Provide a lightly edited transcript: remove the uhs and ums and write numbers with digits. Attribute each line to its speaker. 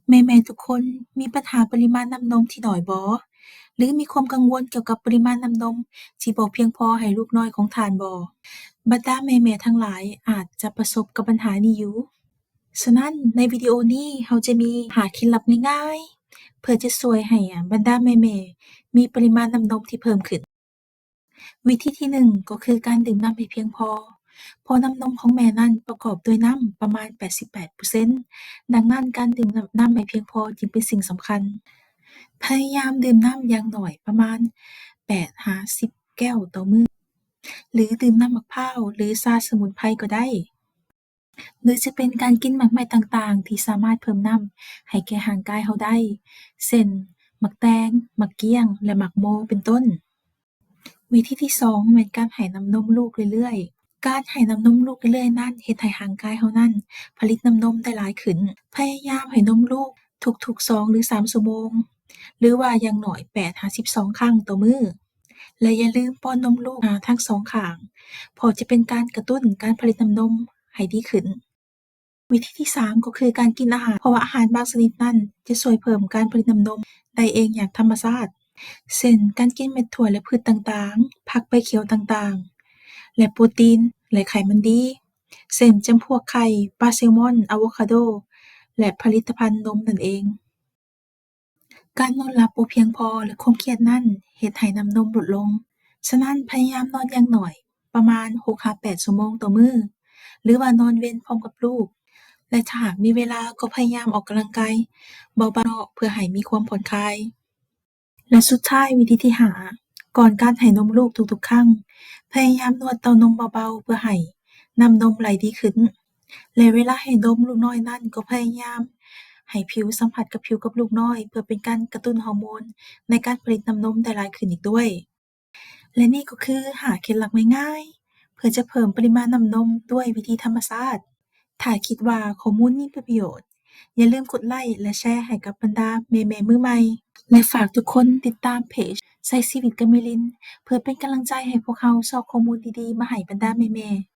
Speaker 1: แม่ๆทุกคนมีปัญหาปริมาณน้ำนมที่น้อยบ่หรือมีความกังวลเกี่ยวกับปริมาณน้ำนมที่บ่เพียงพอให้ลูกน้อยของท่านบ่บรรดาแม่ๆทั้งหลายอาจจะประสบกับปัญหานี้อยู่ฉะนั้นในวิดีโอนี้เราจะมีเคล็ดลับง่ายๆเพื่อจะช่วยให้บรรดาแม่ๆมีปริมาณน้ำนมที่เพิ่มขึ้นวิธีที่หนึ่งก็คือการดื่มน้ำให้เพียงพอเพราะน้ำนมของแม่นั้นประกอบด้วยน้ำประมาณ88%ดังนั้นการดื่มน้ำให้เพียงพอจึงเป็นสิ่งสำคัญ พยายามดื่มน้ำอย่างน้อยประมาณ8-10แก้วต่อมื้อหรือดื่มน้ำมะพร้าวหรือชาสมุนไพรก็ได้หรือจะเป็นการกินหมากไม้ต่างๆที่สามารถเพิ่มน้ำให้แก่ร่างกายเราได้เช่นหมักแตงหมักเกี้ยงและหมักโมเป็นต้นวิธีที่2แม่นการให้น้ำนมลูกเรื่อยๆการให้น้ำนมลูกเรื่อยๆนั้นเฮ็ดให้ร่างกายเรานั้นผลิตน้ำนมได้หลายขึ้นพยายามให้นมลูกทุกๆ2หรือ3ชั่วโมง หรือว่าอย่างน้อย8-12ครั้งต่อมื้อและอย่าลืมป้อนนมลูกทั้งสองข้างเพราะจะเป็นการกระตุ้นการผลิตน้ำนมให้ดีขึ้นวิธีที่3ก็คือการกินอาหารเพราะว่าอาหารบางชนิดนั้นจะช่วยเพิ่มการผลิตน้ำนมได้เองอย่างธรรมชาติเช่นการกินเม็ดถั่วและพืชต่างๆผักใบเขียวต่างๆและโปรตีนและไขมันดีเช่นจำพวกไข่ปลาแซลมอนอะโวคาโดและผลิตภัณฑ์นมนั่นเอง การนอนหลับบ่เพียงพอและความเครียดนั้นเฮ็ดให้น้ำนมลดลง ฉะนั้นพยายามนอนอย่างน้อยประมาณ6-8ชั่วโมงต่อมื้อหรือว่านอนเว้นพร้อมกับลูก และถ้าหากมีเวลาก็พยายามออกกำลังกายเบาๆเพื่อให้มีความผ่อนคลาย และสุดท้ายวิธีที่5ก่อนการให้นมลูกทุกๆครั้งพยายามนวดเต้านมเบาๆเพื่อให้น้ำนมไหลดีขึ้นและเวลาให้นมลูกน้อยนั้นก็พยายามให้ผิวสัมผัสกับผิวกับลูกน้อยเพื่อเป็นการกระตุ้นฮอร์โมนในการผลิตน้ำนมได้หลายขึ้นอีกด้วยและนี่ก็คือเคล็ดลับง่ายๆเพื่อจะเพิ่มปริมาณน้ำนมด้วยวิธีธรรมชาติถ้าคิดว่าข้อมูลนี้เป็นประโยชน์อย่าลืมกดไลค์และแชร์ให้กับบรรดาแม่ๆมือใหม่ และฝากทุกคนติดตามเพจใช้ชีวิตกับมิลินเพื่อเป็นกำลังใจให้พวกเราสร้างข้อมูลดีๆมาให้บรรดาแม่ๆ